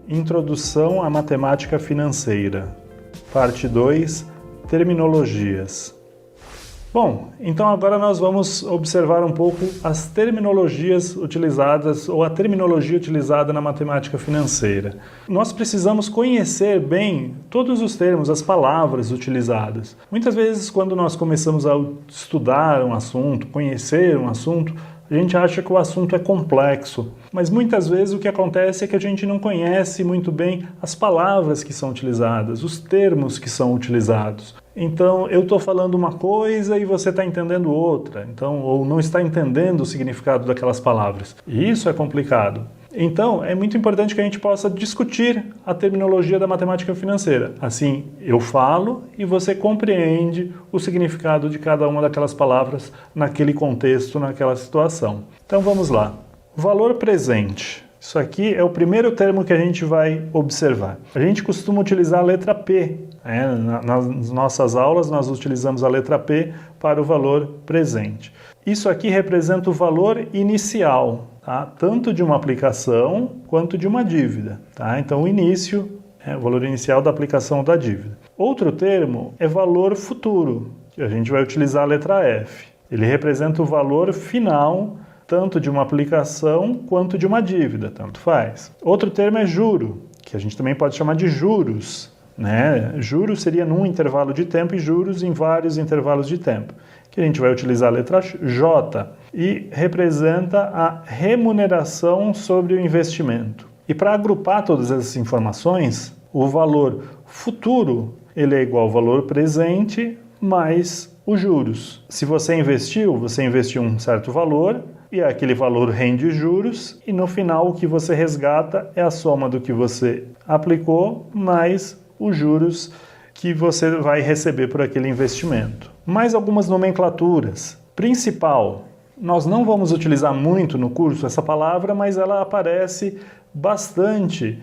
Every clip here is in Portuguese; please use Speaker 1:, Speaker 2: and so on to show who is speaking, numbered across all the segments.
Speaker 1: Introdução à Matemática Financeira. Parte 2. Terminologias. Bom, então agora nós vamos observar um pouco as terminologias utilizadas ou a terminologia utilizada na matemática financeira. Nós precisamos conhecer bem todos os termos, as palavras utilizadas. Muitas vezes, quando nós começamos a estudar um assunto, conhecer um assunto, a gente acha que o assunto é complexo, mas muitas vezes o que acontece é que a gente não conhece muito bem as palavras que são utilizadas, os termos que são utilizados. Então, eu estou falando uma coisa e você está entendendo outra, ou não está entendendo o significado daquelas palavras. E isso é complicado. Então, é muito importante que a gente possa discutir a terminologia da matemática financeira. Assim, eu falo e você compreende o significado de cada uma daquelas palavras naquele contexto, naquela situação. Então, vamos lá. Valor presente. Isso aqui é o primeiro termo que a gente vai observar. A gente costuma utilizar a letra P. Nas nossas aulas, nós utilizamos a letra P para o valor presente. Isso aqui representa o valor inicial, tá? Tanto de uma aplicação quanto de uma dívida. Tá? Então, o início é o valor inicial da aplicação da dívida. Outro termo é valor futuro, que a gente vai utilizar a letra F. Ele representa o valor final tanto de uma aplicação quanto de uma dívida, tanto faz. Outro termo é juro, que a gente também pode chamar de juros. Juros seria num intervalo de tempo e juros em vários intervalos de tempo, que a gente vai utilizar a letra J e representa a remuneração sobre o investimento. E para agrupar todas essas informações, o valor futuro ele é igual ao valor presente mais os juros. Se você investiu um certo valor e aquele valor rende juros e no final o que você resgata é a soma do que você aplicou mais os juros que você vai receber por aquele investimento. Mais algumas nomenclaturas. Principal. Nós não vamos utilizar muito no curso essa palavra, mas ela aparece bastante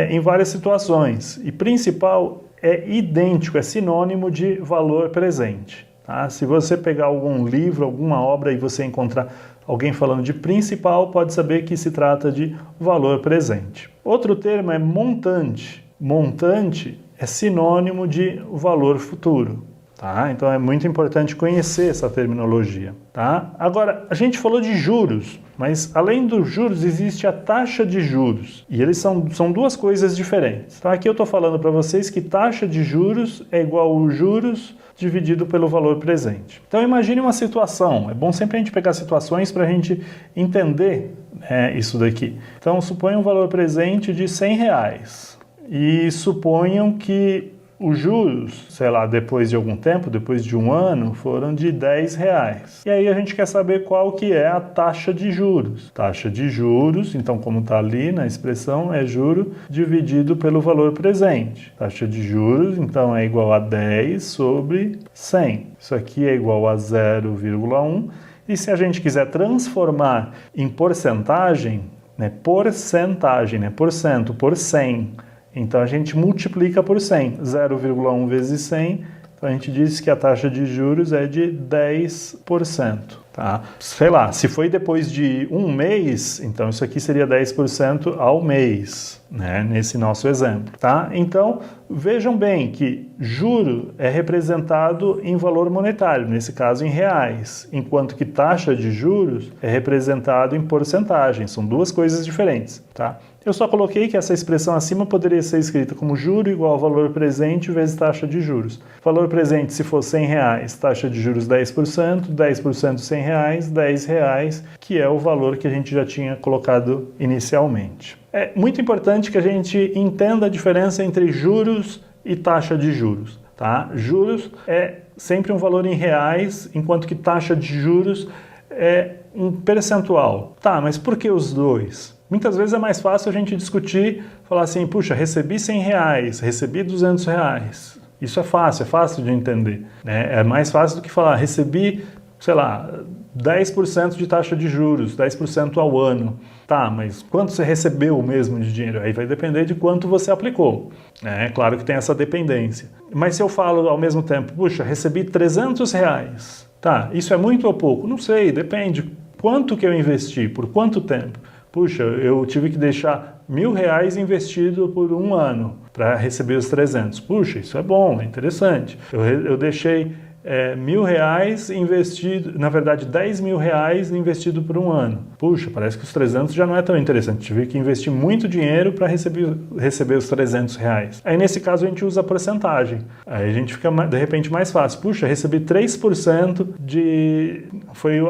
Speaker 1: em várias situações. E principal é idêntico, é sinônimo de valor presente. Tá? Se você pegar algum livro, alguma obra e você encontrar alguém falando de principal, pode saber que se trata de valor presente. Outro termo é montante. Montante é sinônimo de valor futuro. Tá? Então é muito importante conhecer essa terminologia. Tá? Agora, a gente falou de juros, mas além dos juros existe a taxa de juros. E eles são duas coisas diferentes. Então aqui eu estou falando para vocês que taxa de juros é igual aos juros dividido pelo valor presente. Então imagine uma situação. É bom sempre a gente pegar situações para a gente entender isso daqui. Então suponha um valor presente de R$100. E suponham que os juros, sei lá, depois de algum tempo, depois de um ano, foram de R$10. E aí a gente quer saber qual que é a taxa de juros. Taxa de juros, então como está ali na expressão, é juro dividido pelo valor presente. Taxa de juros, então, é igual a 10 sobre 100. Isso aqui é igual a 0,1. E se a gente quiser transformar em porcentagem, porcentagem, porcento, por 100, então a gente multiplica por 100, 0,1 vezes 100, então a gente diz que a taxa de juros é de 10%. Tá? Sei lá, se foi depois de um mês, então isso aqui seria 10% ao mês, nesse nosso exemplo. Tá? Então vejam bem que juro é representado em valor monetário, nesse caso em reais, enquanto que taxa de juros é representado em porcentagem, são duas coisas diferentes. Tá? Eu só coloquei que essa expressão acima poderia ser escrita como juro igual ao valor presente vezes taxa de juros. Valor presente, se for R$100, taxa de juros 10%, 10% de R$100, R$10, que é o valor que a gente já tinha colocado inicialmente. É muito importante que a gente entenda a diferença entre juros e taxa de juros. Tá? Juros é sempre um valor em reais, enquanto que taxa de juros é um percentual. Tá, mas por que os dois? Muitas vezes é mais fácil a gente discutir, falar assim, puxa, recebi R$100, recebi R$200. Isso é fácil de entender. É mais fácil do que falar, recebi, sei lá, 10% de taxa de juros, 10% ao ano. Tá, mas quanto você recebeu mesmo de dinheiro? Aí vai depender de quanto você aplicou. É claro que tem essa dependência. Mas se eu falo ao mesmo tempo, puxa, recebi R$300. Tá, isso é muito ou pouco? Não sei, depende. Quanto que eu investi? Por quanto tempo? Puxa, eu tive que deixar R$1.000 investido por um ano para receber os 300. Puxa, isso é bom, é interessante. Eu deixei R$1.000 investido, na verdade R$10.000 investido por um ano. Puxa, parece que os 300 já não é tão interessante. Tive que investir muito dinheiro para receber os R$300. Aí nesse caso a gente usa a porcentagem. Aí a gente fica de repente mais fácil. Puxa, recebi 3%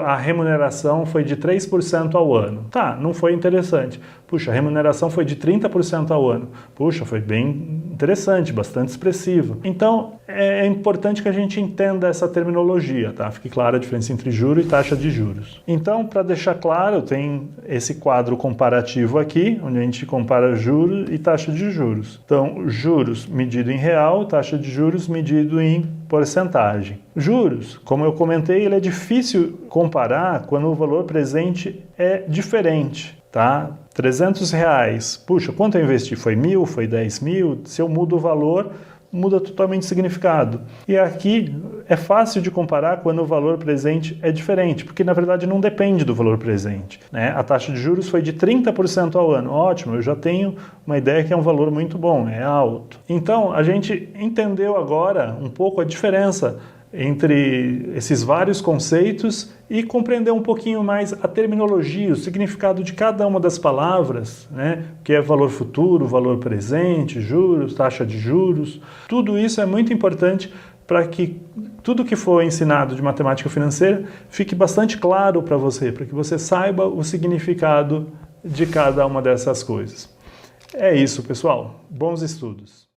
Speaker 1: a remuneração foi de 3% ao ano. Tá, não foi interessante. Puxa, a remuneração foi de 30% ao ano. Puxa, foi bem interessante, bastante expressivo. Então, é importante que a gente entenda essa terminologia, tá? Fique clara a diferença entre juro e taxa de juros. Então, para deixar claro, tem esse quadro comparativo aqui, onde a gente compara juros e taxa de juros. Então, juros medido em real, taxa de juros medido em porcentagem. Juros, como eu comentei, ele é difícil comparar quando o valor presente é diferente, tá? R$300, puxa, quanto eu investi? Foi 1.000, foi 10.000? Se eu mudo o valor, muda totalmente o significado. E aqui é fácil de comparar quando o valor presente é diferente, porque na verdade não depende do valor presente, né? A taxa de juros foi de 30% ao ano. Ótimo, eu já tenho uma ideia que é um valor muito bom, é alto. Então, a gente entendeu agora um pouco a diferença entre esses vários conceitos e compreender um pouquinho mais a terminologia, o significado de cada uma das palavras, né? Que é valor futuro, valor presente, juros, taxa de juros. Tudo isso é muito importante para que tudo que for ensinado de matemática financeira fique bastante claro para você, para que você saiba o significado de cada uma dessas coisas. É isso, pessoal. Bons estudos!